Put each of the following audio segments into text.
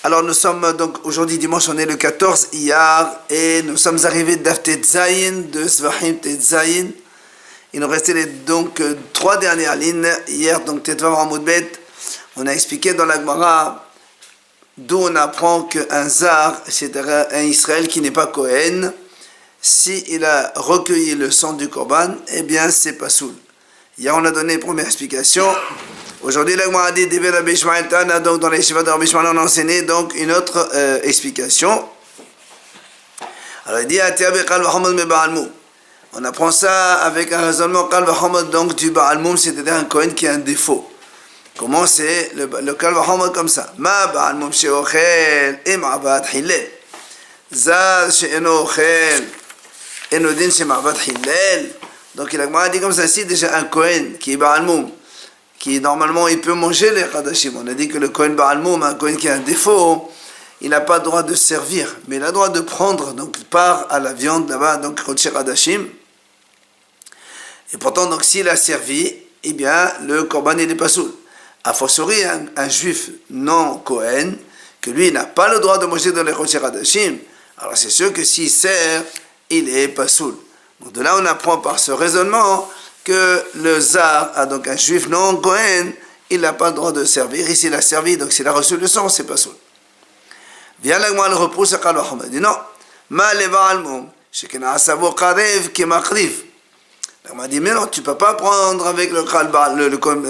Alors nous sommes donc aujourd'hui dimanche, on est le 14 Iyar et nous sommes arrivés d'Aftet Zayin, de Svahim Tet Zayin. Il nous restait donc trois dernières lignes. Hier, donc Tetvav Hamoud Bet, on a expliqué dans la Gemara d'où on apprend qu'un Zar, c'est-à-dire un Israël qui n'est pas Kohen, s'il a recueilli le sang du Korban, eh bien c'est pas soul. Hier on a donné une première explication. Aujourd'hui, la Gemara dit Dever Rabbi Ishmael Tana, donc dans les Yeshiva de Rabbi Ishmael, on a enseigné donc une autre explication. Alors il dit on apprend ça avec un raisonnement Kal V'Hamad, donc du Baal Moum, c'est-à-dire un Kohen qui a un défaut. Comment c'est le Kal V'Hamad comme ça? Ma Baal Moum she'ochel im abad hillel Zaz she'eno ochel enodin she'mabad hillel. Donc il a dit comme ça, si déjà un Kohen qui est Baal Moum, qui normalement il peut manger les Hadashim. On a dit que le Kohen Baal Moum, un Kohen qui a un défaut, il n'a pas le droit de servir, mais il a le droit de prendre donc part à la viande là-bas, donc Kodesh Hadashim. Et pourtant, donc s'il a servi, eh bien le Korban il n'est pas soul. A fortiori un juif non Kohen, que lui n'a pas le droit de manger dans les Kodesh Hadashim, alors c'est sûr que s'il sert, il est pas soul. Donc de là on apprend par ce raisonnement que le Zar a donc un juif non Kohen, il n'a pas le droit de servir. Ici, il a servi, donc s'il a reçu le sang, c'est pas soul. Viens là, moi, le repousse à Kal V'Hamad. Il dit non, ma le Baal Moum, shekena asavo karev ki makriv. On m'a dit, mais non, tu ne peux pas prendre avec le Kohen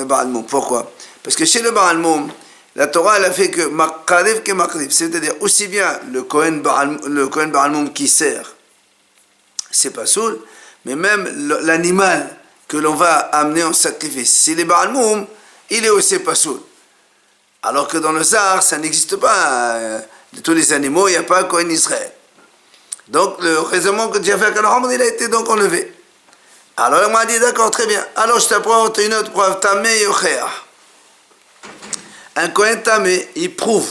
Baal Moum. Pourquoi? Parce que chez le Baal Moum, la Torah, elle a fait que karev ki makriv, c'est-à-dire aussi bien le Kohen Baal Moum qui sert, c'est pas soul, mais même l'animal que l'on va amener en sacrifice. Si les Baal Moum, il est aussi pas soul. Alors que dans le Zar, ça n'existe pas. De tous les animaux, il n'y a pas Kohen Israël. Donc le raisonnement que Dieu a fait à Kal V'Hamad, il a été donc enlevé. Alors il m'a dit, d'accord, très bien. Alors je t'apprends une autre preuve. Tamé Yochea. Un Kohen Tamé, il prouve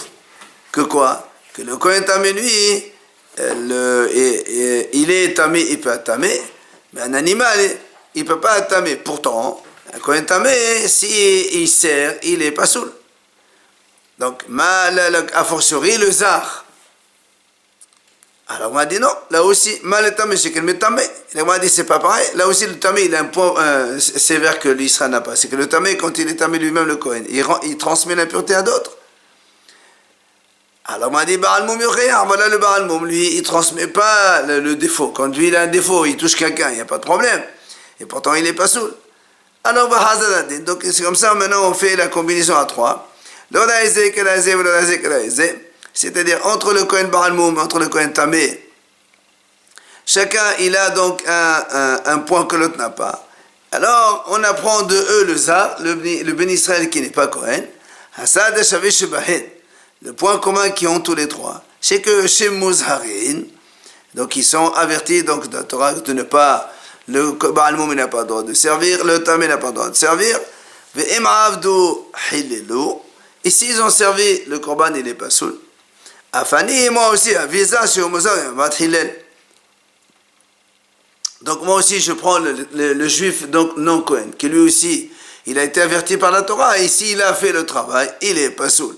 que quoi? Que le Kohen Tamé, lui, il est Tamé, il peut être Tamé, mais un animal, il ne peut pas être tamé. Pourtant, un Kohen tamé, s'il sert, il n'est pas soul. Donc, a fortiori, le Zar. Alors, on m'a dit non, là aussi, mal tamé, c'est qu'il me tamé. On m'a dit, c'est pas pareil. Là aussi, le tamé, il a un point sévère que l'Israël n'a pas. C'est que le tamé, quand il est tamé lui-même, le Kohen, il transmet l'impureté à d'autres. Alors, on m'a dit, Baal Moum Yochea. Voilà, le Baal Moum, lui, il ne transmet pas le défaut. Quand lui, il a un défaut, il touche quelqu'un, il n'y a pas de problème. Et pourtant, il n'est pas soul. Alors, donc c'est comme ça, maintenant, on fait la combinaison à trois. C'est-à-dire, entre le Kohen Baal Moum, entre le Kohen Tamé, chacun, il a donc un point que l'autre n'a pas. Alors, on apprend de eux le Zar, le Ben Israël qui n'est pas Kohen, le point commun qu'ils ont tous les trois, c'est que chez Muzharin, donc ils sont avertis donc, de la Torah de ne pas. Le Baal Moum n'a pas le droit de servir, le Tamé n'a pas le droit de servir. Et s'ils ont servi, le Korban il n'est pas soul. Afani et moi aussi, donc moi aussi je prends le juif donc non Kohen, qui lui aussi, il a été averti par la Torah, et s'il a fait le travail, il n'est pas soul.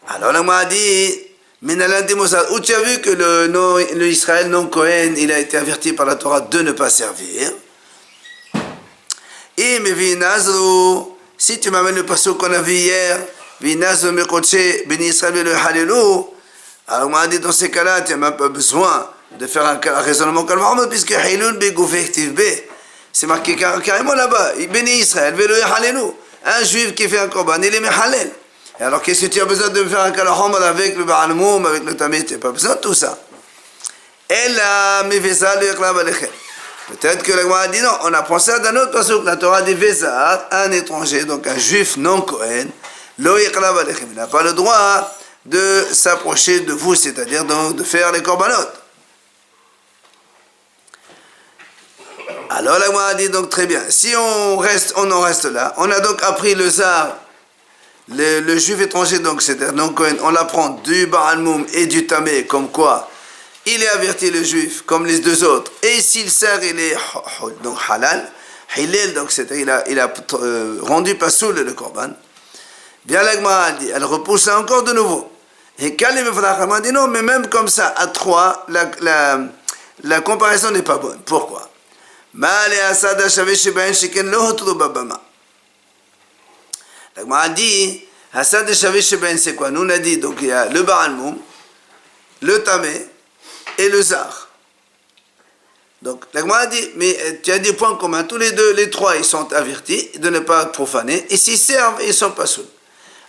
Alors là, moi dit, où tu as vu que le Israël non Kohen, il a été averti par la Torah de ne pas servir. Et mais si tu m'amènes le passeau qu'on a vu hier, ben Israël le Hallelou, alors on m'a dit dans ces cas-là, tu n'as même pas besoin de faire un raisonnement Kal V'Hamad, puisque Hallel c'est marqué carrément là-bas, ben Israël le Hallelou, un juif qui fait un Korban, il est Mehalel. Et alors, qu'est-ce que tu as besoin de faire un Kal V'Hamad avec le Baal Moum, avec le Tamé? Tu n'as pas besoin de tout ça. Peut-être que la Gemara dit non, on apprend ça d'un autre passage. La Torah dit Vezar, un étranger, donc un juif non Kohen, lo yaqlab alechem. Il n'a pas le droit de s'approcher de vous, c'est-à-dire donc de faire les korbanot. Alors la Gemara dit donc très bien. Si on en reste là. On a donc appris le Zar. Le juif étranger, donc c'est-à-dire non Kohen, on l'apprend du Baal Moum et du Tamé, comme quoi il est averti le juif, comme les deux autres, et s'il sert, il est donc halal, hilel, donc c'est-à-dire il a rendu pas soul le Korban. Bien la Gemara dit, elle repousse encore de nouveau. Et on dit non, mais même comme ça, à 3, la comparaison n'est pas bonne. Pourquoi? La Gemara dit, Hasad Shavé Sheben, c'est quoi? Nous on a dit, donc il y a le Baal Moum, le Tamé et le Zar. Donc la Gemara dit, mais tu as des points communs, tous les deux, les trois, ils sont avertis de ne pas profaner, et s'ils servent, ils ne sont pas saouls.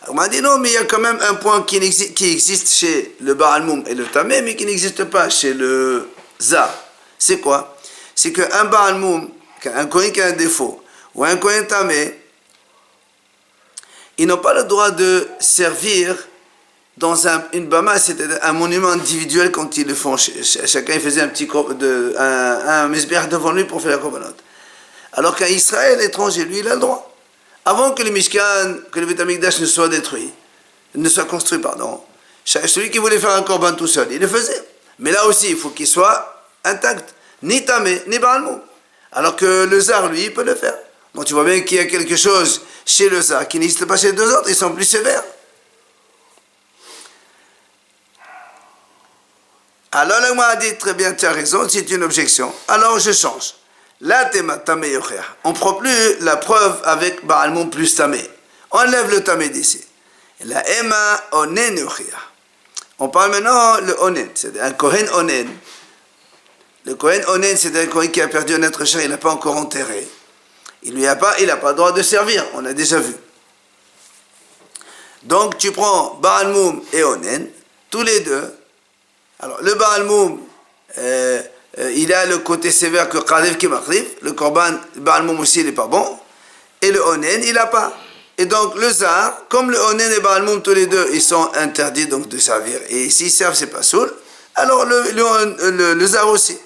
La Gemara dit non, mais il y a quand même un point qui existe chez le Baal Moum et le Tamé, mais qui n'existe pas chez le Zar. C'est quoi? C'est qu'un Baal Moum, un Kohen qui a un défaut, ou un Kohen Tamé, ils n'ont pas le droit de servir dans une bama, c'est-à-dire un monument individuel quand ils le font. Chacun faisait un misbéach devant lui pour faire la korbanot. Alors qu'un Israël étranger, lui, il a le droit. Avant que le Mishkan, que le Beit HaMikdash ne soit détruit, ne soit construit, pardon, celui qui voulait faire un korban tout seul, il le faisait. Mais là aussi, il faut qu'il soit intact, ni tamé, ni Baal Moum. Alors que le Zar, lui, il peut le faire. Donc tu vois bien qu'il y a quelque chose chez le Zar qui n'existe pas chez les deux autres, ils sont plus sévères. Alors le Gemara a dit, très bien, tu as raison, c'est une objection. Alors je change. Là, tamé yocher. On ne prend plus la preuve avec Baal Moum plus tamé. On enlève le tamé d'ici. La ema onen yocher. On parle maintenant le onen, c'est un Kohen onen. Le Kohen onen, c'est un Kohen qui a perdu un être cher, il n'a pas encore enterré. Il n'a pas le droit de servir, on l'a déjà vu. Donc tu prends Baal Moum et onen, tous les deux. Alors le Baal Moum, il a le côté sévère que Khalif qui m'arrive, le Korban, Baal Moum aussi il n'est pas bon, et le Onen il n'a pas. Et donc le Zar, comme le Onen et Baal Moum tous les deux, ils sont interdits donc de servir, et s'ils servent c'est pas soul, alors le Zar aussi.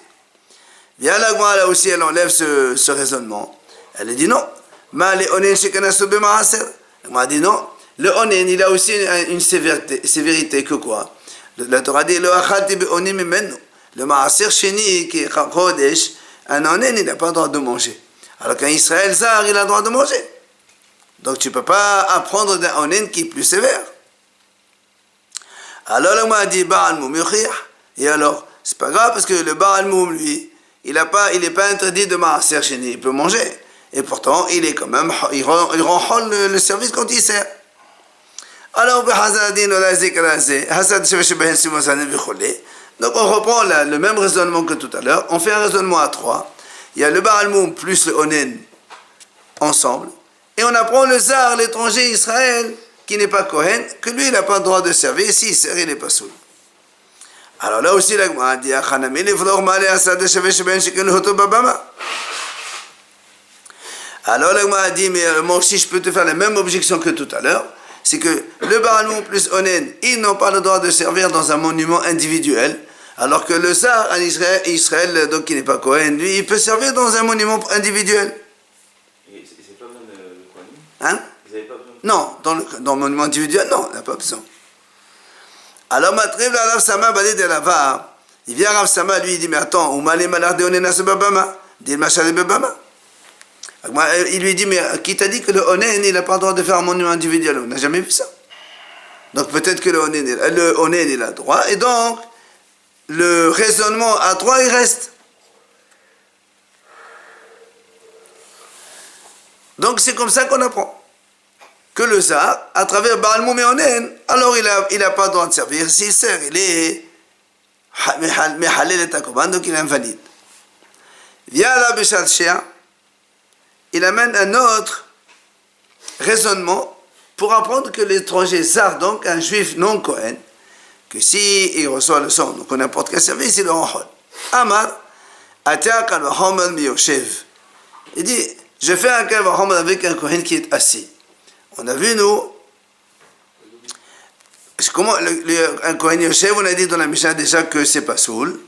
Bien la Gemara là aussi elle enlève ce raisonnement, elle dit non, mais le Onen shekanasu b'maaser, elle m'a dit non, le Onen il a aussi une sévérité que quoi? La Torah dit le achalti be'onim mimenu. Le maaser sheni qui est chodesh, un onen il n'a pas le droit de manger. Alors qu'un Israël zar il a le droit de manger. Donc tu ne peux pas apprendre d'un onen qui est plus sévère. Alors le m'a dit Baal Moum yochir. Et alors c'est pas grave parce que le Baal Moum lui il n'est pas interdit de maaser sheni, il peut manger. Et pourtant il est quand même il rend le service quand il sert. Alors, donc on reprend le même raisonnement que tout à l'heure. On fait un raisonnement à 3. Il y a le Baal Moum plus le Onen ensemble. Et on apprend le Zar, l'étranger Israël, qui n'est pas Kohen, que lui, il n'a pas le droit de servir. S'il sert, il n'est pas soul. Alors là aussi, la Gemara dit alors la Gemara dit, mais moi aussi, je peux te faire la même objection que tout à l'heure. C'est que le Baal Moum plus Onen, ils n'ont pas le droit de servir dans un monument individuel, alors que le Zar en Israël, donc qui n'est pas Kohen, lui, il peut servir dans un monument individuel. Et c'est pas besoin de le Kohanim? Hein? Vous n'avez pas besoin de... Non, dans le monument individuel, non, on n'a pas besoin. Alors, Matriv, la Rav Sama, Balé de Lava, il vient Rav Sama, lui, il dit, mais attends, ou Malé Malar de Onen à ce Babama, dit le Machal de Babama. Il lui dit, mais qui t'a dit que le Onen, il n'a pas le droit de faire un monument individuel? On n'a jamais vu ça. Donc peut-être que le Onen, il a le droit, et donc, le raisonnement à 3, il reste. Donc c'est comme ça qu'on apprend. Que le Zar, à travers Baal Moum et Onen, alors il n'a pas le droit de servir. S'il sert, il est Mehalel et Takoban, donc il est invalide. Via la Béchal Shea, il amène un autre raisonnement pour apprendre que l'étranger Zar, donc un juif non Kohen, que si il reçoit le sang, donc n'importe quel service, il le rend. Amar, Atia Kalvahomel Miyoshev. Il dit, je fais un Kalvahomel avec un Kohen qui est assis. On a vu, nous, comment un Kohen Yoshev, on a dit dans la Mishnah déjà que c'est pas soul.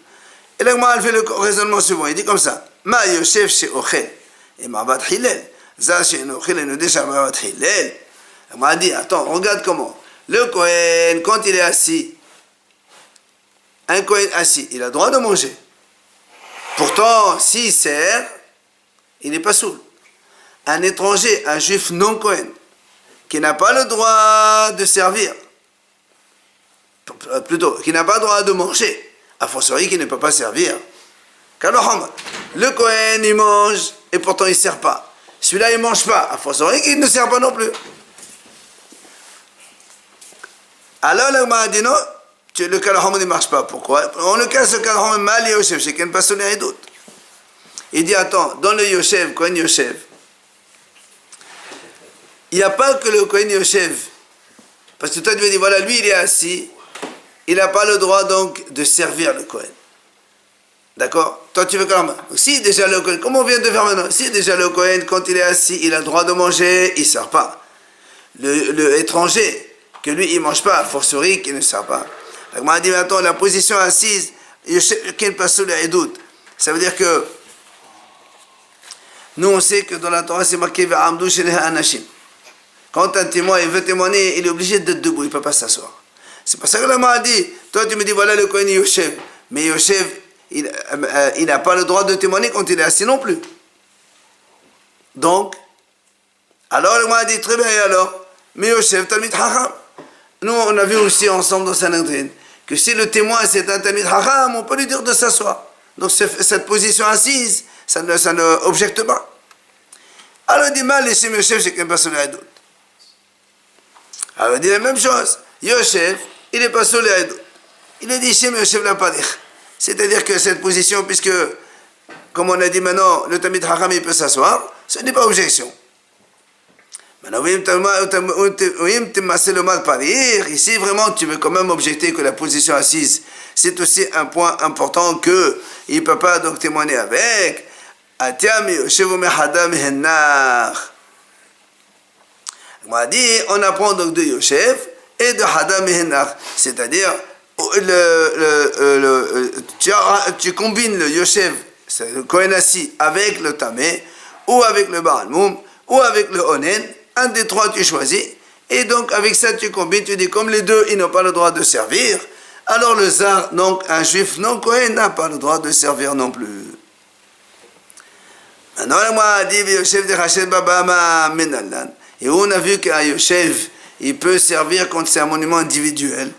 Et là, il fait le raisonnement suivant. Il dit comme ça, Ma Yoshev chez Ochel. Et Ma'abat Hillel. Zah chez Ochel et nous déjà Ma'abat Hillel. Il m'a dit, attends, regarde comment. Le Kohen, quand il est assis, un Kohen assis, il a le droit de manger. Pourtant, s'il sert, il n'est pas soul. Un étranger, un juif non Kohen, qui n'a pas le droit de servir, plutôt, qui n'a pas droit de manger, a fortiori qui ne peut pas servir. Le Kohen, il mange, et pourtant il ne sert pas. Celui-là, il ne mange pas, a fortiori qu'il ne sert pas non plus. Alors, le Gemara dit non, le Kalahom ne marche pas. Pourquoi? On le casse le Kalahom mal Yoshev, c'est qu'il n'y a pas sonné d'autre. Il dit, attends, dans le Yoshev, Kohen Yoshev, il n'y a pas que le Kohen Yoshev. Parce que toi, tu me dis, voilà, lui, il est assis, il n'a pas le droit donc de servir le Kohen. D'accord? Toi, tu veux quand même. Si déjà le Kohen, comme on vient de faire maintenant, si déjà le Kohen, quand il est assis, il a le droit de manger, il ne sert pas. Le étranger, que lui, il ne mange pas, fortiori, qu'il ne sert pas. Donc, on dit, mais attends, la position assise, quel passe les doutes. Ça veut dire que nous, on sait que dans la Torah, c'est marqué V'amdou sheleha anashim. Quand un témoin il veut témoigner, il est obligé d'être debout, il ne peut pas s'asseoir. C'est pour ça que la Gemara dit, toi tu me dis, voilà le Kohen Yoshev. Mais Yoshev, il n'a pas le droit de témoigner quand il est assis non plus. Donc, alors la Gemara dit, très bien, et alors? Mais Yoshev, Talmid Chacham. Nous, on a vu aussi ensemble dans Sanhedrin, que si le témoin c'est un Talmid Chacham, on peut lui dire de s'asseoir. Donc cette position assise, ça ne objecte pas. Alors il dit, mal, laissez Yoshev, c'est qu'un personne à d'autres. Alors il dit la même chose. Yoshev, il n'est pas sur les Haïdout. Il a dit Shem Yoshev la Padich. C'est-à-dire que cette position, puisque, comme on a dit maintenant, le Talmid Chacham, il peut s'asseoir, ce n'est pas objection. Maintenant, ici, vraiment, tu veux quand même objecter que la position assise, c'est aussi un point important qu'il ne peut pas donc témoigner avec. On apprend donc de Yoshev et de Hadam et Henach, c'est-à-dire tu combines le Yoshev, c'est le Kohen assis, avec le Tamé, ou avec le Baal Moum, ou avec le Onen, un des trois tu choisis, et donc avec ça tu combines, tu dis comme les deux ils n'ont pas le droit de servir, alors le Zar, donc un juif non Kohen, n'a pas le droit de servir non plus. Maintenant, moi, dit Yoshev de Rachel Babama Menallan. Et on a vu qu'un Yoshev, il peut servir quand c'est un monument individuel.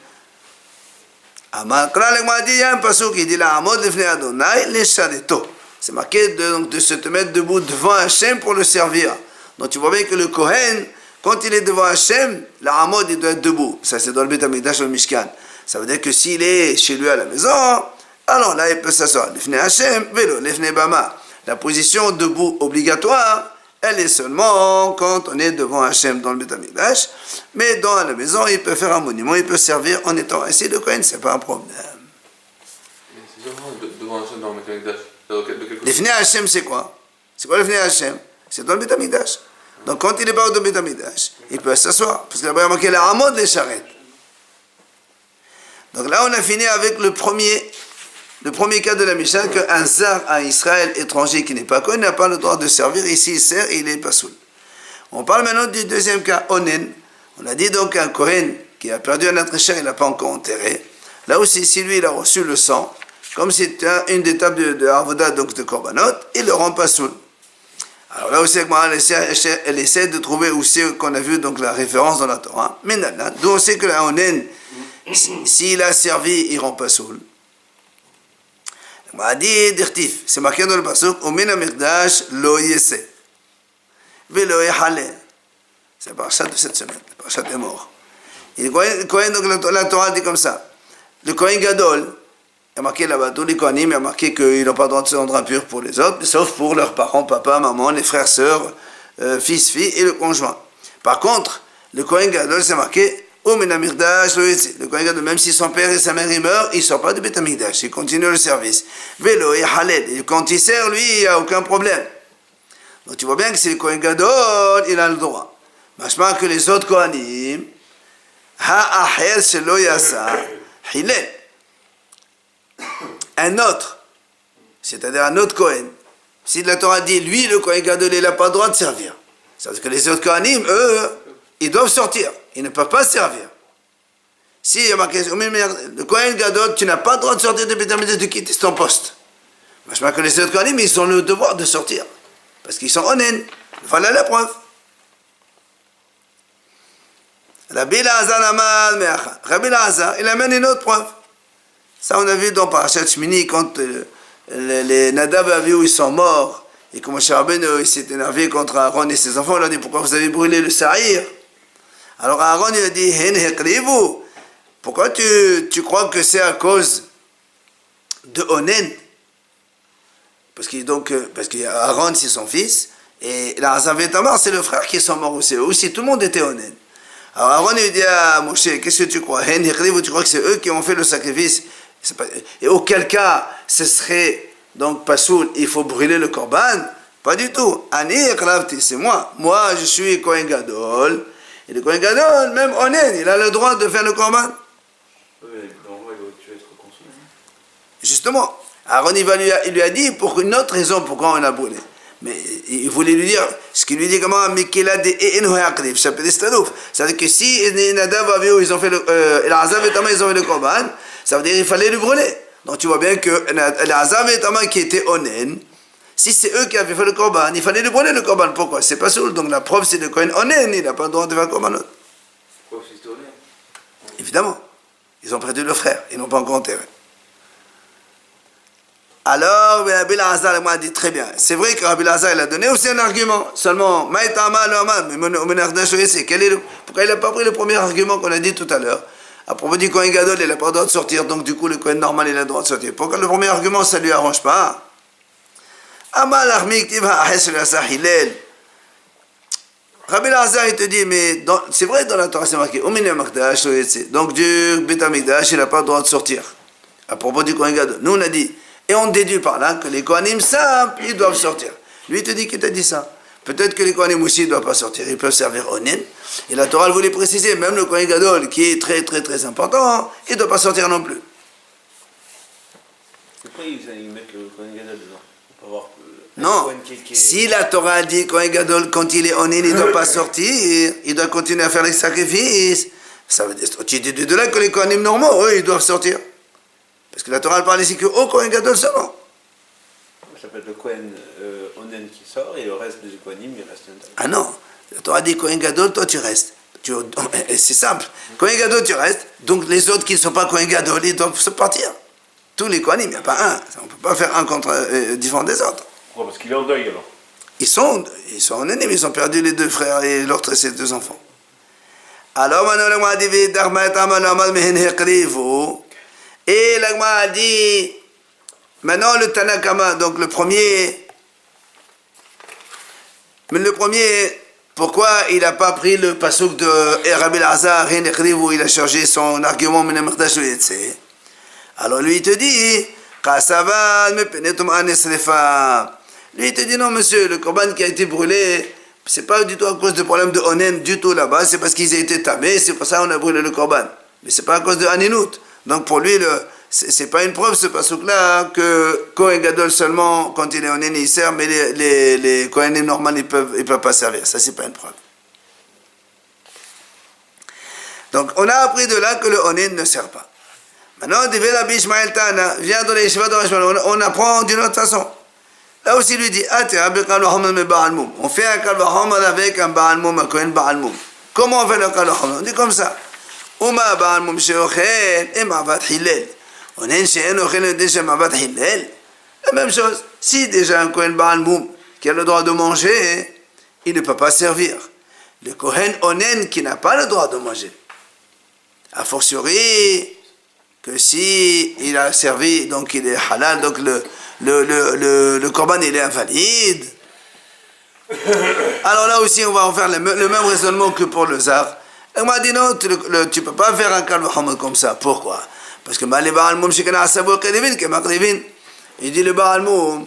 Il y a un passage qui dit la Amod lefnei Adonai le shareto. C'est marqué de se te mettre debout devant Hachem pour le servir. Donc tu vois bien que le Kohen, quand il est devant Hachem, la Amod il doit être debout. Ça c'est dans le Beit HaMikdash au Mishkan. Ça veut dire que s'il est chez lui à la maison, alors là il peut s'asseoir. Lefnei Hachem, velo lefnei Bama. La position debout obligatoire, elle est seulement quand on est devant Hachem dans le Beit HaMikdash, mais dans la maison, il peut faire un monument, il peut servir en étant assis de Kohen, c'est pas un problème. Mais c'est seulement devant Hachem dans le Beit HaMikdash. Lefnei Hachem, c'est quoi? C'est quoi Lefnei Hachem? C'est dans le Beit HaMikdash. Donc quand il n'est pas dans le Beit HaMikdash, il peut s'asseoir, parce qu'il a marqué la Amod les charrettes. Donc là, on a fini avec le premier cas de la Mishnah, qu'un Zar, un Israël étranger qui n'est pas Kohen, n'a pas le droit de servir. Ici, il sert et il n'est pas soul. On parle maintenant du deuxième cas, Onen. On a dit donc un Kohen qui a perdu un être cher, il n'a pas encore enterré. Là aussi, si lui, il a reçu le sang, comme c'est une des tables de Avoda, donc de Korbanot, il ne le rend pas soul. Alors là aussi, elle essaie de trouver aussi qu'on a vu donc la référence dans la Torah. Mais d'où on sait que la Onen, s'il a servi, il ne rend pas soul. C'est marqué dans le pasuk Umin HaMikdash lo yese velo yehale. C'est la parasha de cette semaine, la parasha des morts. Et le Kohen, donc la Torah dit comme ça. Le Kohen Gadol, il y a marqué là-bas, tous les Kohanim, il y a marqué qu'ils n'ont pas le droit de se rendre impurs pour les autres, sauf pour leurs parents, papa, maman, les frères, sœurs, fils, filles et le conjoint. Par contre, le Kohen Gadol, c'est marqué le Kohen Gadol, même si son père et sa mère ils meurent, il ne sort pas du Beit HaMikdash, il continue le service. Vélo et Haled, et quand il sert, lui, il n'y a aucun problème. Donc tu vois bien que c'est le Kohen Gadol, il a le droit. Machma que les autres Kohanim, Ha'aher shelo yasa, Hilel. Un autre, c'est-à-dire un autre Kohen, si la Torah dit, lui, le Kohen Gadol, il n'a pas le droit de servir. C'est-à-dire que les autres Kohanim, eux, ils doivent sortir. Ils ne peuvent pas servir. Si il y a marqué, le Kohen Gadol, tu n'as pas le droit de sortir de Beit HaMikdash, de quitter ton poste. Je crois que les autres Kohanim, ils ont le devoir de sortir. Parce qu'ils sont onen. Voilà la preuve. Rabbi Elazar, il amène une autre preuve. Ça, on a vu dans Parashat Shmini, quand les Nadav et Avihu, ils sont morts, et que Moshe Rabbeinu, il s'est énervé contre Aaron et ses enfants, il a dit, pourquoi vous avez brûlé le Sa'ir? Alors Aaron, il a dit, Hen hekrivu, pourquoi tu crois que c'est à cause de Onen? Parce que Aaron, c'est son fils, et Elazar et Tamar, c'est le frère qui sont morts aussi. Eux aussi, tout le monde était Onen. Alors Aaron, il dit à Moshe, qu'est-ce que tu crois? Hen hekrivu, tu crois que c'est eux qui ont fait le sacrifice? Et auquel cas, ce serait donc pasoul, il faut brûler le korban? Pas du tout. Ani ekravti, c'est moi. Moi, je suis Kohen Gadol. Et le Kohen Gadol, même Onen, il a le droit de faire le korban. Oui, normalement, il aurait dû être consommé. Justement, Aaron, il lui a dit pour une autre raison pourquoi on a brûlé. Mais il voulait lui dire, ce qu'il lui dit comment, Mikela de E'en Ha'akriv, chapitre Stanouf. C'est-à-dire que si Nadav et Avihu, ils ont fait Elazar et Tamar, ils ont fait le korban, ça veut dire qu'il fallait le brûler. Donc tu vois bien que Elazar et Tamar qui étaient Onen, si c'est eux qui avaient fait le korban, il fallait le brûler le korban. Pourquoi? C'est pas soul. Donc la preuve, c'est le Kohen Onen, il n'a pas le droit de faire le korban. Pourquoi c'était Onen? Évidemment. Ils ont perdu le frère, ils n'ont pas encore enterré. Alors, Rabbi Elazar m'a dit très bien. C'est vrai que Rabbi Elazar, il a donné aussi un argument. Seulement, pourquoi il n'a pas pris le premier argument qu'on a dit tout à l'heure? À propos du Kohen Gadol, il n'a pas le droit de sortir, donc du coup, le Kohen normal, il a le droit de sortir. Pourquoi le premier argument, ça ne lui arrange pas? Rabbi Elazar, il te dit, mais c'est vrai dans la Torah, c'est marqué, donc du Beth Amikdash, il n'a pas le droit de sortir. À propos du Kohen Gadol. Nous, on a dit, et on déduit par là que les Kohanim simples, ils doivent sortir. Lui, il te dit qu'il t'a dit ça. Peut-être que les Kohanim aussi ne doivent pas sortir, ils peuvent servir Onen. Et la Torah voulait préciser, même le Kohen Gadol, qui est très très très important, il ne doit pas sortir non plus. Pourquoi ils mettent le Kohen Gadol dedans? On peut voir non, si la Torah dit Kohen Gadol, quand il est Onen, il ne doit pas sortir, il doit continuer à faire les sacrifices. Ça veut dire, tu dis de là que les Kohanim normaux, eux, ils doivent sortir. Parce que la Torah parle ici que au Kohen Gadol seulement. Ça peut être le Kohen Onen qui sort et le reste des Kohanim, il reste intérieur. Ah non, la Torah dit Kohen Gadol, toi tu restes. C'est simple. Kohen Gadol, tu restes. Donc les autres qui ne sont pas Kohen Gadol, ils doivent se partir. Tous les Kohanim, il n'y a pas un. On ne peut pas faire un contre différent des autres. Pourquoi? Parce qu'il est en deuil alors. Ils sont en ennemi, ils ont perdu les deux frères et l'autre et ses deux enfants. Alors, et l'Agma a dit, maintenant le Tanakama, donc le premier, pourquoi il n'a pas pris le pasuk de Rabbi Elazar, où il a changé son argument, alors lui il te dit, lui il te dit non monsieur, le korban qui a été brûlé, c'est pas du tout à cause de problème de Onen du tout là-bas, c'est parce qu'ils ont été tamés, c'est pour ça qu'on a brûlé le korban. Mais c'est pas à cause de Aninut. Donc pour lui, c'est pas une preuve ce pasuk-là que Kohen Gadol seulement, quand il est Onen, il sert, mais les Kohanim normaux, ils peuvent pas servir. Ça, c'est pas une preuve. Donc on a appris de là que le Onen ne sert pas. Maintenant, Rabbi Ishmael Tana vient dans les Yeshiva de Ishmael, on apprend d'une autre façon. Là aussi, lui dit, on fait un Kal V'Chomer avec un Baal Mum, un Kohen Baal Mum. Comment on fait le Kal V'Chomer? On dit comme ça. ומה בעל מום שאוכל עם עבד חילל. עונן שאין אוכל לדין שם עבד חילל. La même chose. Si déjà un Kohen Baal Mum qui a le droit de manger, il ne peut pas servir. Le Kohen Onen qui n'a pas le droit de manger. A fortiori que si il a servi, donc il est halal, donc le korban il est invalide. Alors là aussi on va en faire le même raisonnement que pour le zar. Elle m'a dit non, tu ne peux pas faire un Kal V'Chomer comme ça. Pourquoi? Parce que le Baal Mum, il dit le Baal Mum,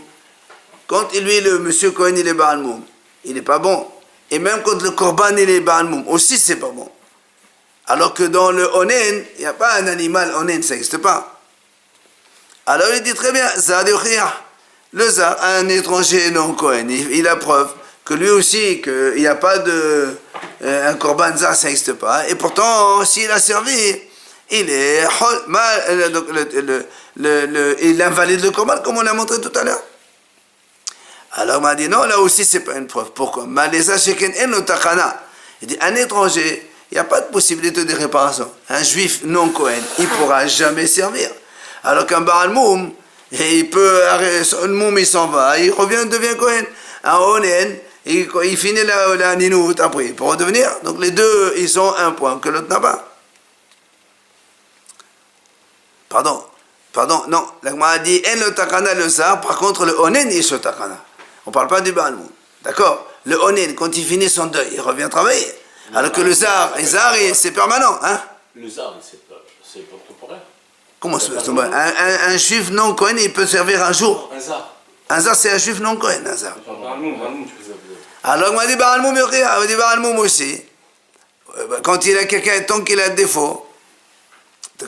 quand lui, le monsieur Cohen, il est Baal Mum, il n'est pas bon. Et même quand le Korban, il est Baal Mum, aussi c'est pas bon. Alors que dans le Onen, il n'y a pas un animal Onen, ça n'existe pas. Alors il dit très bien, le Zar, un étranger non Cohen, il a preuve que lui aussi, qu'il n'y a pas de... un korban zar, ça n'existe pas. Et pourtant, s'il a servi, il est il invalide le korban, comme on a montré tout à l'heure. Alors, on m'a dit, non, là aussi, c'est pas une preuve. Pourquoi? Il dit, un étranger il n'y a pas de possibilité de réparation. Un juif non Cohen, il ne pourra jamais servir. Alors qu'un Baal Moum, le Moum il s'en va, il revient, devient Cohen. Un Onen, il finit la Ninout après, il peut redevenir. Donc les deux, ils ont un point que l'autre n'a pas. Pardon, non. L'Agma a dit, en le takana le zar, par contre le Onen il se takana. On ne parle pas du Baal Moum. D'accord? Le Onen, quand il finit son deuil, il revient travailler. Alors que le zar, c'est permanent. Hein? Le zar, c'est pas temporaire. Comment ça un juif non Cohen, il peut servir un jour. Un zar, c'est un juif non Cohen, un zar. Alors, on m'a dit Baal Moum, on m'a dit Baal Moum aussi. Quand il a quelqu'un, tant qu'il a un défaut,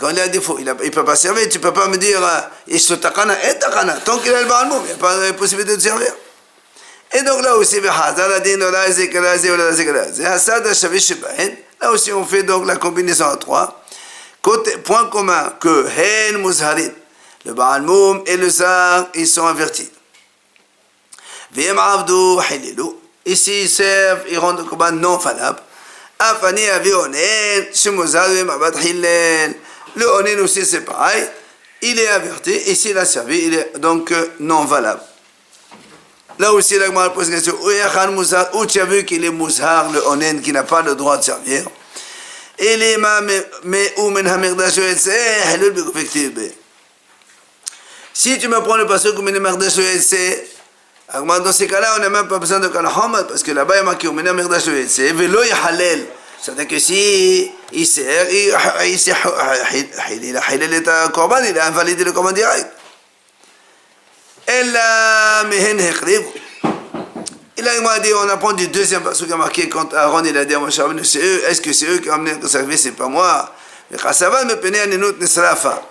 quand il a un défaut, il ne peut pas servir. Tu ne peux pas me dire, il se takana, et takana. Tant qu'il a le Baal Moum, il n'y a pas de possibilité de servir. Et donc là aussi, là aussi on fait donc la combinaison à 3. Point commun que Hen Muzharit, le Baal Moum et le Zar, ils sont avertis. V'yem Avdu Hililu, ici ils servent, ils rendent le combat non valable. Afani Avi Onen, Shemuzhar V'yem Abad Hillel, le Onen aussi c'est pareil, il est averti, ici il a servi, il est donc non valable. Là aussi, la Gemara pose une question. Où tu as vu qu'il est Muzhar, le Onen, qui n'a pas le droit de servir? Et les si tu me prends le passage comme une merde, dans ces cas-là, on n'a même pas besoin de Kalahomad, parce que là-bas, il y a marqué une merde, c'est-à-dire que si il sert, il a invalidé le corban direct. Et là, il m'a dit, on apprend du deuxième passage qui a marqué quand Aaron il a dit à Moshe Rabbeinu, c'est eux, est-ce que c'est eux qui ont amené le sacrifice, c'est pas moi. Mais Chassavan me peinait à Nenout Nesrafa.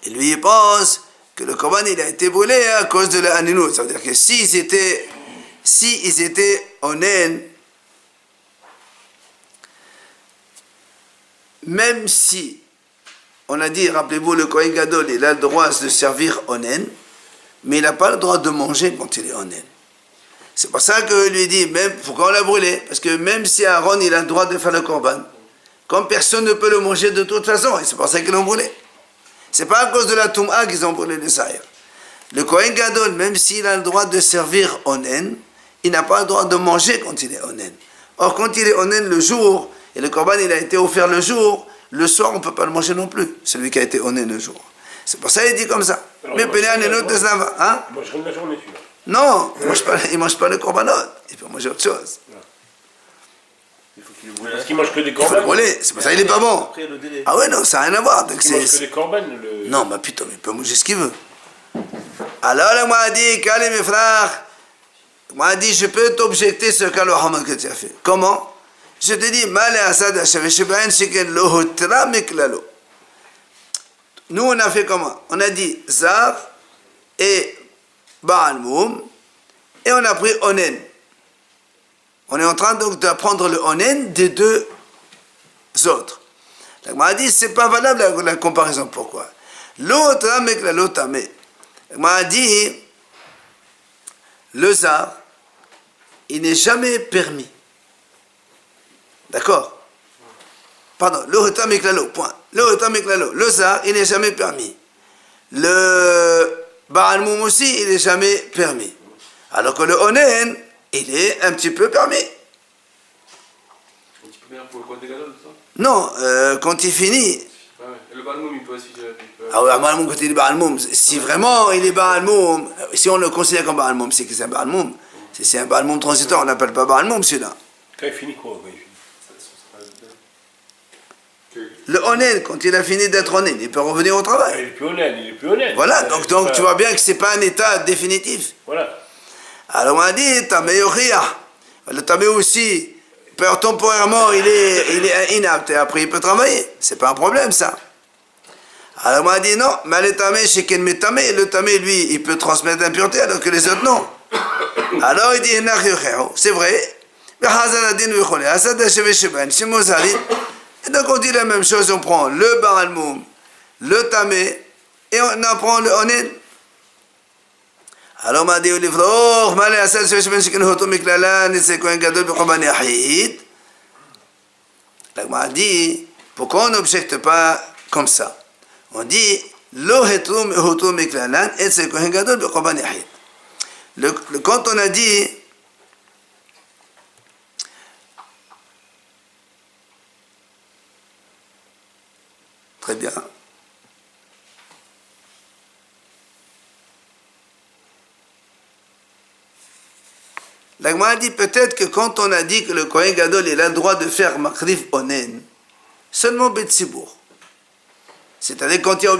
Et lui, il pense que le Korban il a été brûlé à cause de la Nenout. Ça veut dire que s'ils étaient Onen, même si on a dit, rappelez-vous, le Kohen Gadol, il a le droit de servir Onen, mais il n'a pas le droit de manger quand il est Onen. C'est pour ça que lui dit, même, pourquoi on l'a brûlé? Parce que même si Aaron, il a le droit de faire le Korban, comme personne ne peut le manger de toute façon, et c'est pour ça qu'ils l'ont brûlé. C'est pas à cause de la Toum'a qu'ils ont brûlé le Sahir. Le Kohen Gadol, même s'il a le droit de servir Onen, il n'a pas le droit de manger quand il est Onen. Or, quand il est Onen le jour, et le Korban, il a été offert le jour, le soir, on ne peut pas le manger non plus, celui qui a été honnête le jour. C'est pour ça qu'il dit comme ça. Alors, mais Pénéan et l'autre, hein? Il mangerait de la journée, celui-là. Non, il ne mange pas le korbanot. Il peut manger autre chose. Il faut qu'il le brûle. Parce qu'il mange que des Il faut le corbanes. brûler, c'est pour ça qu'il n'est pas bon. Après le délai. Ah ouais, non, ça n'a rien à voir. Donc Il mange que des corbanes. Le... Non, mais putain, il peut manger ce qu'il veut. Alors, là, moi, a dit, calme mes frères. Moi, a dit, je peux t'objecter ce cas que tu as fait. Comment? Je te dis, mal Assad nous on a fait comment? On a dit Zar et Baal Moum et on a pris Onen. On est en train donc d'apprendre le Onen des deux autres. On m'a dit c'est pas valable la comparaison. Pourquoi? L'autre avec la lotame. On m'a dit le Zar il n'est jamais permis. D'accord? Pardon, le Hotamiklalo, point. Le Hotamiklalo, le Zar, il n'est jamais permis. Le Baal Moum aussi, il n'est jamais permis. Alors que le Onen, il est un petit peu permis. Un petit peu meilleur pour le côté Gadol, ça? Non, quand il finit. Ah ouais. Et le Baal Moum, il peut aussi. Ah ouais, Baal Moum, quand il est Baal Moum, si vraiment il est Baal Moum, si on le considère comme Baal Moum, c'est que c'est un Baal Moum. Si c'est un Baal Moum transitoire, on n'appelle pas Baal Moum celui-là. Quand il finit quoi? Quand il finit. Le Onen, quand il a fini d'être Onen, il peut revenir au travail. Il est plus honnête, il est plus honnête. Voilà, donc tu vois bien que ce n'est pas un état définitif. Voilà. Alors on a dit, Tamé Yoria. Le Tamé aussi, temporairement, il est inapte et après il peut travailler. C'est pas un problème ça. Alors on a dit non, mais le Tamé, chez Ken Tamé, le Tamé, lui, il peut transmettre l'impureté alors que les autres non. Alors il dit, c'est vrai. Et donc on dit la même chose, on prend le Baal Moum, le Tamé, et on apprend le Onen. Alors on m'a dit, La Gemara dit, pourquoi on n'objecte pas comme ça? On dit, Lo hetrum ehutum miklalan etzel kohen gadol bekorban yahid. Quand on a dit, très bien. La Gemara dit peut-être que quand on a dit que le Kohen Gadol il a le droit de faire Makrif Onen, seulement Betsibour. C'est-à-dire quand il y a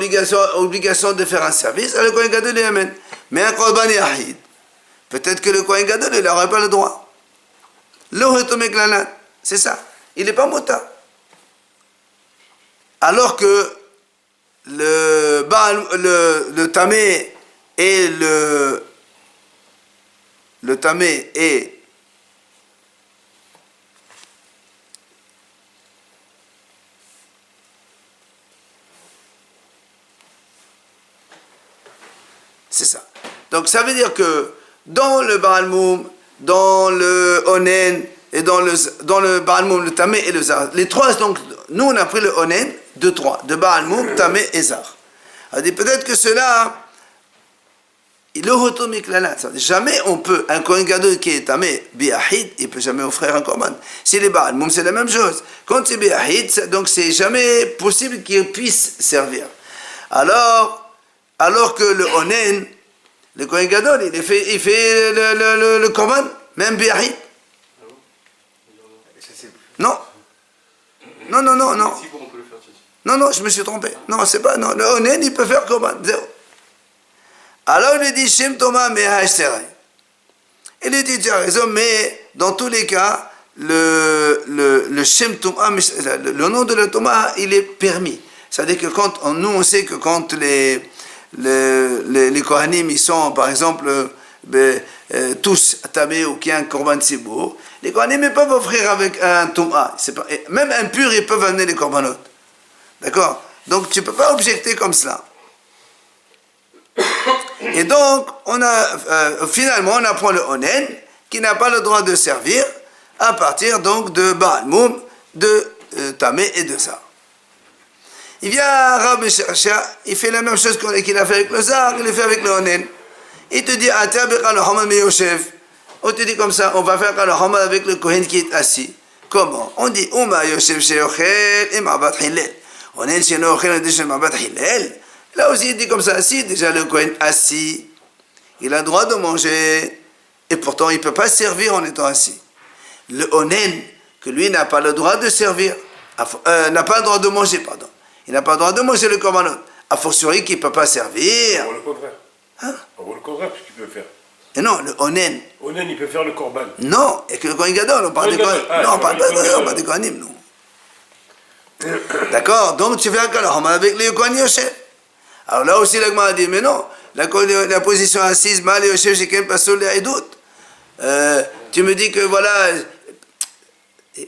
obligation de faire un service, le Kohen Gadol il amène. Mais un Korban Yahid, peut-être que le Kohen Gadol il n'aurait pas le droit. C'est ça. Il n'est pas mota. Alors que le Tamé et le Tamé est c'est ça. Donc ça veut dire que dans le Baal Moum, dans le Onen et dans le Baal Moum, le Tamé et le Zar, les trois, donc nous on a pris le Onen de trois, de Baal Moum, Tamé et Zar. Alors peut-être que cela il le retourne miklalat. Jamais on peut, un Kohen Gadol qui est tamé, biahid, il ne peut jamais offrir un korban. Si les Baal Moum, c'est la même chose. Quand c'est biahid, donc c'est jamais possible qu'il puisse servir. Alors que le Onen, le Kohen Gadol, il fait le korban, même biahid. Non. Non. Non, je me suis trompé. Non, c'est pas, non. Le Onen, il peut faire korban, zéro. Alors il dit Shem Thomas Mehashterei. Il dit tu as raison, mais dans tous les cas, le Shem Thomas, le nom de la Thomas, il est permis. C'est-à-dire que quand nous on sait que quand les Kohanim ils sont par exemple tous tamés ou qui a un korban tzibur, les Kohanim ils peuvent offrir avec un Thomas. Même impurs ils peuvent amener les korbanot. D'accord? Donc tu ne peux pas objecter comme cela. Et donc, finalement, on apprend le Onen, qui n'a pas le droit de servir, à partir donc de Baal Moum, de Tamé et de Zar. Il vient Rabbi Shasha, il fait la même chose qu'il a fait avec le Zar, il le fait avec le Onen. Il te dit, on te dit comme ça, on va faire le Hamad avec le Kohen qui est assis. Comment? On dit, Uma Yoshev Sheochel et Mabat Hillel. Onen Sheochel et Mabat Hillel. Là aussi, il dit comme ça, si déjà le Kohen assis, il a le droit de manger, et pourtant il ne peut pas servir en étant assis. Le Onen, que lui n'a pas le droit de servir, n'a pas le droit de manger, pardon. Il n'a pas le droit de manger le korbanot. A fortiori qu'il ne peut pas servir. On voit le contraire. Hein? On voit le contraire, ce qu'il peut faire. Et non, le Onen. Onen, il peut faire le korban. Non, et que le Kohen Gadol, on parle des Kohanim, non. D'accord? Donc tu fais un kalahama avec les Kohen Yosef. Alors là aussi, la Gemara dit, mais non, la position assise, mal et Yosef, j'ai quand même pas sur les Haïdout. Tu me dis que voilà,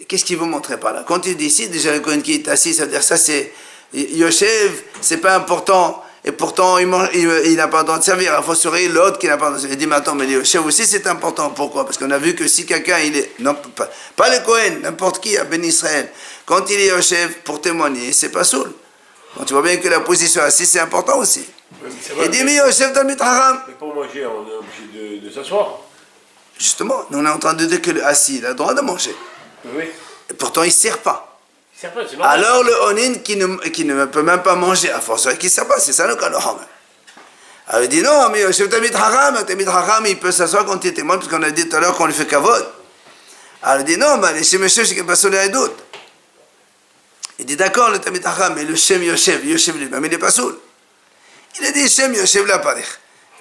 qu'est-ce qu'il vous montrer par là? Quand il dit ici, déjà le Kohen qui est assis, ça veut dire ça c'est, Yosef, c'est pas important, et pourtant il n'a pas le droit de servir. Il faut surveiller l'autre qui n'a pas le droit de servir. Il dit, mais attends, mais Yosef aussi c'est important. Pourquoi? Parce qu'on a vu que si quelqu'un, il est, non, pas le Kohen, n'importe qui à Ben Israël, quand il est Yosef pour témoigner, c'est pas soul. Donc tu vois bien que la position assise c'est important aussi. Il dit, mais Yosef Talmid Chacham. Mais pour manger, on est obligé de s'asseoir. Justement, nous on est en train de dire que le assis, il a le droit de manger. Oui. Et pourtant il ne sert pas. Il sert pas, c'est normal. Alors le Onin qui ne peut même pas manger, à force qu'il ne sert pas, c'est ça le cas de Haman. Alors il dit non, mais Yosef Talmid Chacham, il peut s'asseoir quand il est témoin, parce qu'on a dit tout à l'heure qu'on lui fait kavod. Alors il dit non, mais les Shem Yosef, c'est qu'il pas sur les Haïdout. Il dit d'accord, le Talmid Chacham, mais le Shem Yosef lui-même, il n'est pas soul. Il a dit Shem Yosef la parich.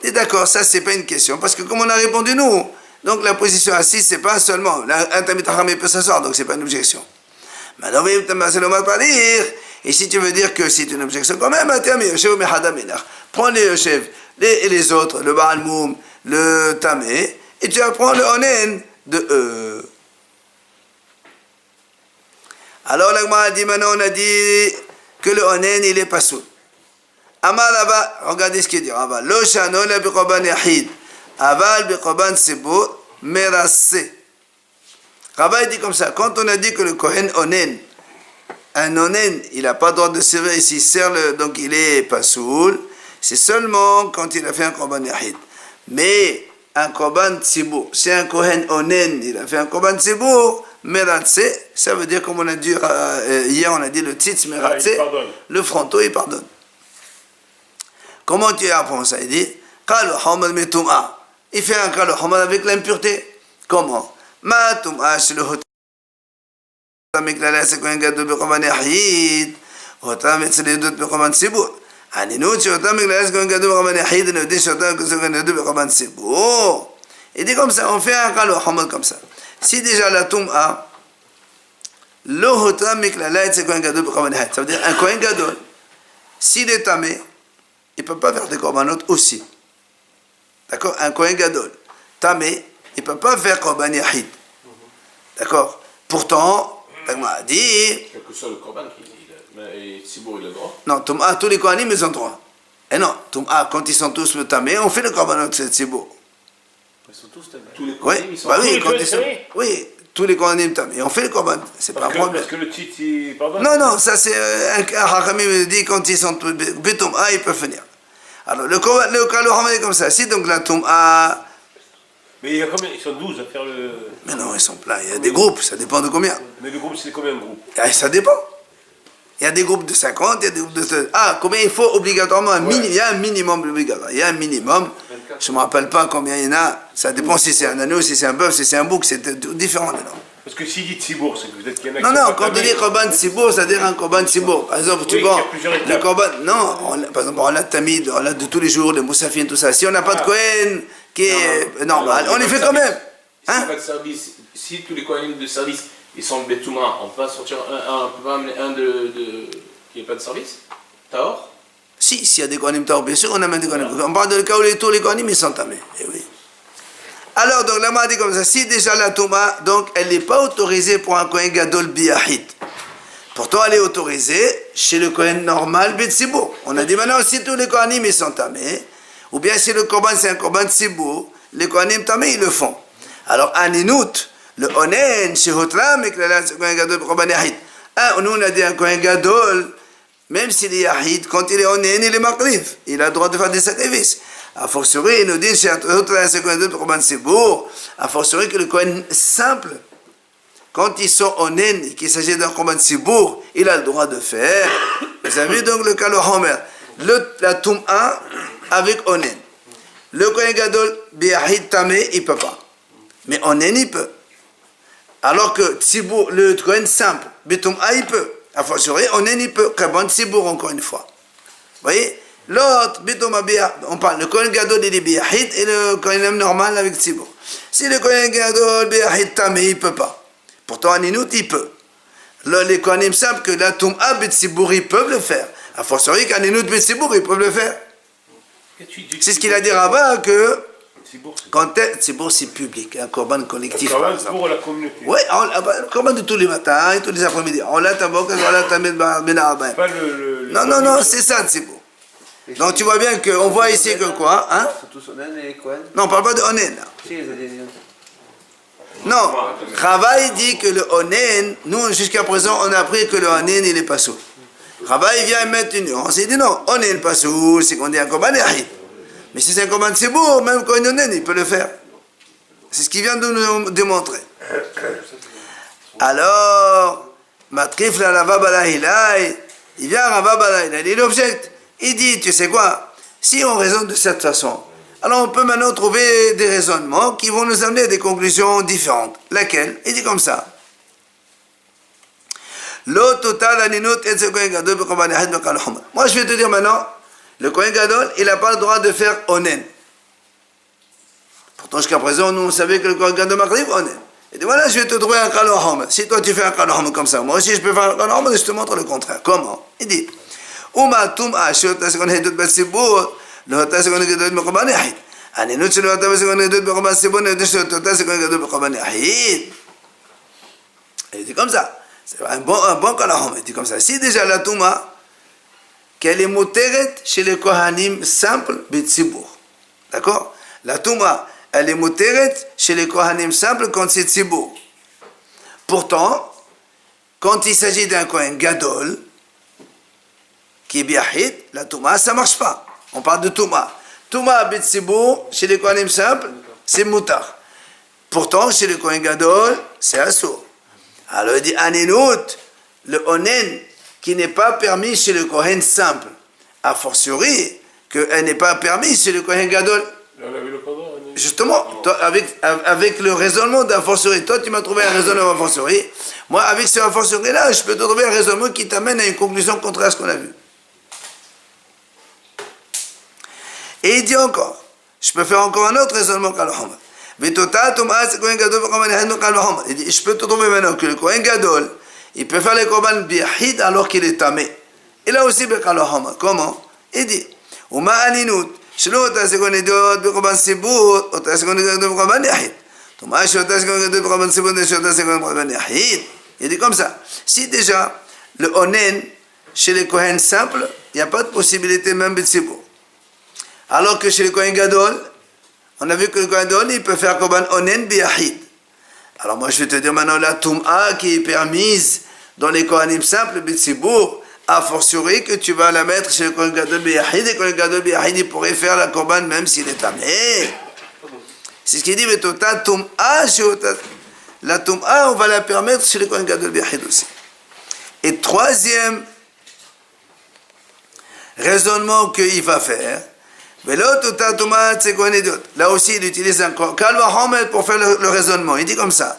Il dit d'accord, ça c'est pas une question, parce que comme on a répondu nous, donc la position assise, c'est pas seulement, un Talmid Chacham il peut s'asseoir, donc c'est pas une objection. Maintenant, c'est le mal parich. Et si tu veux dire que c'est une objection quand même, prends les Yosef et les autres, le Baal Moum, le Tamé, et tu apprends le Onen de eux. Alors la Gemara dit, maintenant on a dit que le Onen il est pas soul. Amal Ava, regardez ce qu'il dit, Aval, Lo shano la biqoban yahid, Aval biqoban sibur, merasse. Rabbi dit comme ça, quand on a dit que le Kohen Onen, un onen, il n'a pas le droit de servir, s'il sert donc il est pasoul, c'est seulement quand il a fait un korban yahid. Mais un korban tzibur, si un kohen onen, il a fait un korban tzibur, meratse, ça veut dire, comme on a dit hier, on a dit le tzitz meratse, le fronto, il pardonne. Comment tu apprends ça? Il dit, kal hamad metum'a. Il fait un kal hamad avec l'impureté. Comment? Ma tum'a chez le hotam miklalais, c'est kohen gadol bekorban yahid, hotam et c'est les deux bekorban tzibur. Aninut shotam miklalais, c'est kohen gadol bekorban yahid, ne dit shotam que c'est kohen gadol bekorban tzibur. Il dit comme ça, on fait un kal hamad comme ça. Si déjà la tum'a, le hotam miklalais, c'est kohen gadol bekorban yahid. Ça veut dire un kohen gadol, s'il est tamé, il ne peut pas faire des korbanot aussi. D'accord? Un kohen gadol, tamé, il ne peut pas faire korban yahid. D'accord? Pourtant, l'agma a dit... Quel que soit le korban, mais Tzibour, il a le droit. Non, Tum'a, tous les kohanim, ils ont droit. Et non, Tum'a, quand ils sont tous tamés, on fait le korbanot de Tzibour. Ils sont tous tamés. Tous les Oui, kohanim, ils sont bah tous oui, les quand kohanim ils sont... tamés. Oui, tous les kohanim tamés. On fait le korban, c'est pas un problème. Parce que le titre, il pardonne. Non, non, ça c'est un Hakami me dit quand ils sont Betum'a, ils peuvent venir. Alors le Kalo est comme ça. Si donc la Tum'a. Mais il y a combien? Ils sont 12 à faire le. Mais non, ils sont pleins. Il y a des groupes, ça dépend de combien. Mais le groupe, c'est combien de groupes? Ça dépend. Il y a des groupes de 50, il y a des groupes de... Ah, combien il faut obligatoirement il y a un minimum obligatoire. Il y a un minimum. Je ne me rappelle pas combien il y en a. Ça dépend si c'est un agneau, si c'est un bœuf, si c'est un bouc, c'est différent. Parce que s'il dit Tzibour, c'est que peut-être qu'il y en a Non, qui non, sont quand pas on dit korban tsibour, c'est-à-dire un korban tsibour. Par exemple, tu Oui, vois, qu'il y a plusieurs étapes. le korban, non, par exemple, on a tamid, on a de tous les jours, les moussafines, tout ça. Si on n'a pas de Kohen qui est normal, on les fait quand même. S'il n'y Hein? a pas de service, si tous les kohanim de service, ils sont Betouma, on peut pas sortir on peut pas amener un qui n'est pas de service Tahor? Si, s'il y a des Kohanim Tahor, bien sûr, on amène des Kohanim. On parle de cas où tous les Kohanim, ils sont tamés. Eh oui. Alors, donc, la dit comme ça, si déjà la Touma, donc, elle n'est pas autorisée pour un Kohen Gadol Biyahid. Pourtant, elle est autorisée chez le Kohen normal Betsibour. On a dit maintenant, si tous les Kohanim, ils sont tamés, ou bien si le Korban, c'est un Korban Tsibour, les Kohanim tamés, ils le font. Alors, Aninout, le Onen, chez Hotram, et que là, c'est Kohen Gadol Korban Yahid. Nous, on a dit un Kohen Gadol, même s'il est Yahid, quand il est Onen, il est Makrif. Il a le droit de faire des sacrifices. A fortiori, il nous dit, chez Hotram, c'est Kohen Gadol Korban Tsibour, a fortiori que le Kohen simple, quand ils sont Onen, et qu'il s'agit d'un Korban Tsibour, il a le droit de faire. Vous avez vu donc le Kalo Homer, la Tum'a avec Onen. Le Kohen Gadol Biyahid Tamé, il ne peut pas. Mais Onen, il peut. Alors que Tzibour, le Kohen simple, Betum'a, il peut. A fortiori, Onen, il peut. Korban Tzibour, encore une fois. Vous voyez? L'autre, Betum'a Biyahid, on parle, le Kohen Gadol, il est Biyahid, et le Kohen normal avec Tzibour. Si le Kohen Gadol Biyahid Tamé, il ne peut pas. Pourtant, Aninout, il peut. Les Kohanim simples, que la Tum'a Betsibour, ils peuvent le faire. A fortiori, qu'Aninout Betsibour, ils peuvent le faire. C'est ce qu'il a dit Rabat, que quand Tzibour, c'est public, un korban collectif. Un korban pour la communauté. Oui, un korban de tous les matins et tous les après-midi. On l'a tabok, on l'a tamid ben arbaïn. Pas Non, c'est ça, Tzibour. Donc tu vois bien qu'on voit ici que quoi, hein? C'est tous Onen et Kohen? Non, on parle pas de Onen, là. Si, les Adéniens. Non, Rava dit que le Onen, nous jusqu'à présent on a appris que le Onen il est pas sous. Rava il vient mettre une nuance, il dit non, Onen pas sous, c'est qu'on dit un korban yahid. Mais si c'est un korban tsibour, même quand Onen il peut le faire. C'est ce qu'il vient de nous démontrer. Alors, Matrif la Rava Balahilai, il vient à Rava Balahilai, il objecte, il dit, tu sais quoi, si on raisonne de cette façon, alors on peut maintenant trouver des raisonnements qui vont nous amener à des conclusions différentes. Laquelle? Il dit comme ça. Moi je vais te dire maintenant, le Kohen Gadol, il n'a pas le droit de faire Onen. Pourtant jusqu'à présent, nous on savait que le Kohen Gadol m'arrive Onen. Il dit voilà, je vais te trouver un Kalo Homer. Si toi tu fais un Kalo Homer comme ça, moi aussi je peux faire un Kalo Homer et je te montre le contraire. Comment? Il dit לא אתה סגון גדול בקורבן יחיד. הנינות שלו אתה סגון גדול בקורבן סיבון, יודעים שאתה סגון גדול בקורבן יחיד. Il dit comme ça. C'est un bon calahom. Il dit comme ça. Si déjà la Touma, qu'elle est moteret chez les Kohanim simples, Betsibour. D'accord? La Touma, elle est moteret chez les Kohanim simples quand c'est Tsibour. Pourtant, Quand il s'agit d'un Kohen Gadol, qui est Biahid, la Touma, ça ne marche pas. On parle de Touma. Touma Betsibour, chez les Kohanim simples, c'est Moutar. Pourtant, chez les Kohen Gadol, c'est Assour. Alors il dit Aninut, le Onen, qui n'est pas permis chez le Kohen simple. A fortiori, qu'elle n'est pas permise chez le Kohen Gadol. Justement, toi, avec le raisonnement d'un fortiori, toi tu m'as trouvé un raisonnement d'un fortiori. Moi, avec ce fortiori-là, je peux te trouver un raisonnement qui t'amène à une conclusion contraire à ce qu'on a vu. Et il dit encore, je peux faire encore un autre raisonnement qu'Al Muhammad. Il dit, je peux te trouver maintenant que le Kohen Gadol, il peut faire les korban biyahid alors qu'il est tamé. Et là aussi, comment? Il dit, Uma aninut, שלא אותה סגון ידיעות בקורבן ציבור, אותה סגון ידיעות בקורבן יחיד. תאמר שאותה סגון ידיעות בקורבן ציבור, שאותה סגון בקורבן יחיד. Il dit comme ça. Si déjà, le onen, chez les Kohen simples, il n'y a pas de possibilité même de tzibur. Alors que chez les Kohen Gadol, on a vu que le Kohen Gadol, il peut faire korban onen biyahid. Alors moi, je vais te dire maintenant la Toum'a qui est permise dans les Kohanim simples, b'tzibur, a fortiori que tu vas la mettre chez le Kohen Gadol B'Yahid, et le Kohen Gadol B'Yahid, il pourrait faire la korban même s'il est tamé. C'est ce qu'il dit, mais la Toum'a, on va la permettre chez le Kohen Gadol B'Yahid aussi. Et troisième raisonnement qu'il va faire, là aussi il utilise un Kal Vachomer pour faire le raisonnement. Il dit comme ça.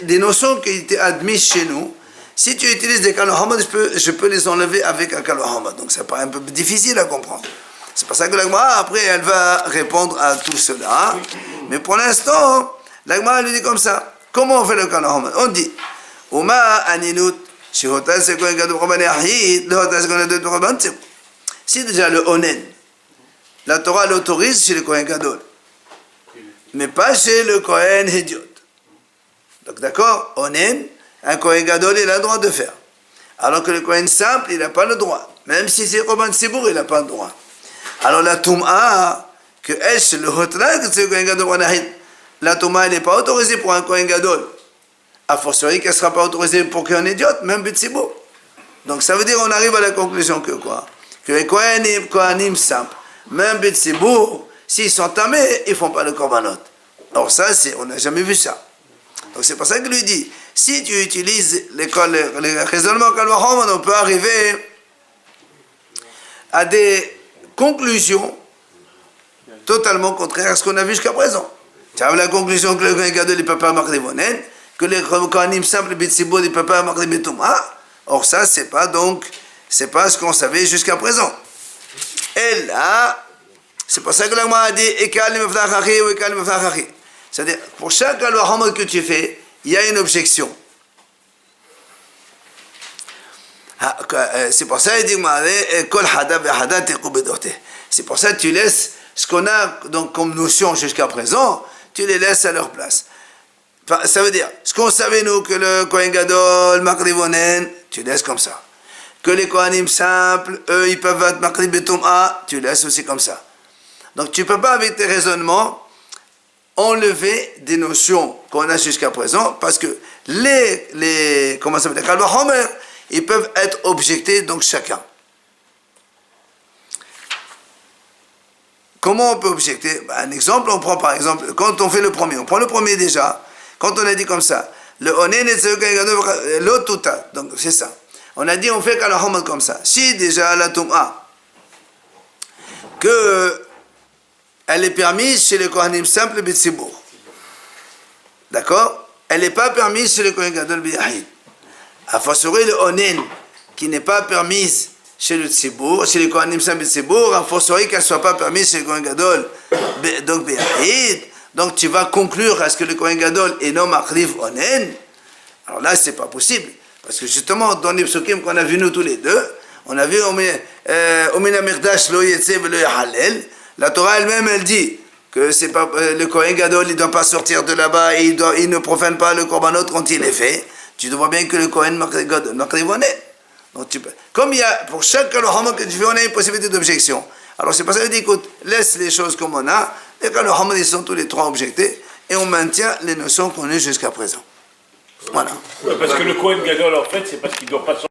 Des notions qui étaient admises chez nous, si tu utilises des Kal Vachomer, je peux les enlever avec un Kal Vachomer. Donc ça paraît un peu difficile à comprendre. C'est pour ça que l'Agmara, après, elle va répondre à tout cela. Mais pour l'instant, l'Agmara lui dit comme ça. Comment on fait le Kal Vachomer? On dit, Uma aninut. Si déjà le onen, la Torah l'autorise chez le Kohen Gadol, mais pas chez le Kohen Hédiot. Donc d'accord, onen, un Kohen Gadol, il a le droit de faire. Alors que le Kohen simple, il n'a pas le droit. Même si c'est Korban Tsibour, il n'a pas le droit. Alors la Toum'a, que elle, c'est le Hotla, que c'est le Kohen Gadol, la Toum'a, elle n'est pas autorisée pour un Kohen Gadol. A fortiori qu'elle ne sera pas autorisée pour qu'un idiote, même B'Tsibour. Donc ça veut dire on arrive à la conclusion que quoi? Que les Kohanim simples, même B'Tsibour, s'ils sont tamés, ils ne font pas le korbanot. Alors ça, on n'a jamais vu ça. Donc c'est pour ça qu'il lui dit, si tu utilises les raisonnements Kal Vachomer, on peut arriver à des conclusions totalement contraires à ce qu'on a vu jusqu'à présent. Tu as la conclusion que le Kohen Gadol ne peut pas marquer Vonen, que les Kohanim simples B'Tsibour ne peuvent pas marquer B'Touma. Or ça, c'est pas ce qu'on savait jusqu'à présent. Et là, c'est pour ça que l'Agma a dit Ekal Meflachachi ou Ekal Meflachachi. C'est-à-dire, pour chaque Kal Vachomer que tu fais, il y a une objection. C'est pour ça qu'il dit Kol Hada Ve'Hada Teku Bedote. C'est pour ça que tu laisses ce qu'on a donc comme notion jusqu'à présent, tu les laisses à leur place. Ça veut dire, ce qu'on savait nous, que le Kohen Gadol, Makri Vonen, tu laisses comme ça. Que les Kohanim simples, eux, ils peuvent être Makri B'Touma, tu laisses aussi comme ça. Donc tu ne peux pas, avec tes raisonnements, enlever des notions qu'on a jusqu'à présent, parce que les comment ça veut dire, Kal Vachomer, ils peuvent être objectés, donc chacun. Comment on peut objecter? Un exemple, on prend par exemple, quand on fait le premier, on prend le premier déjà. Quand on a dit comme ça, le onen et l'otuta, donc c'est ça. On a dit on fait Kal Vachomer comme ça. Si déjà la Toum'a, que elle est permise chez les Kohanim simples B'Tsibour, d'accord? Elle n'est pas permise chez les Kohen Gadol B'Yahid. A fortiori le onen qui n'est pas permise chez le Tsibour, chez les Kohanim simples B'Tsibour, a fortiori qu'elle ne soit pas permise chez les Kohen Gadol donc B'Yahid. Donc tu vas conclure à ce que le Kohen Gadol est non Makriv Onen. Alors là, c'est pas possible. Parce que justement, dans les psukim qu'on a vu nous tous les deux, on a vu Omina Mirdash lo yetze velo yahalel. La Torah elle-même, elle dit que c'est pas le Kohen Gadol, il ne doit pas sortir de là-bas et il ne profane pas le korbanot quand il est fait. Tu vois bien que le Kohen Makriv Onen. Donc tu peux. Comme il y a pour chaque Kal Vachomer que tu fais, on a une possibilité d'objection. Alors c'est pour ça que je dis, écoute, laisse les choses comme on a. Les Kal Vachomer, ils sont tous les trois objectés. et on maintient les notions connues jusqu'à présent. Voilà. Parce que le Kohen Gadol, en fait, c'est parce qu'il ne doit pas sortir.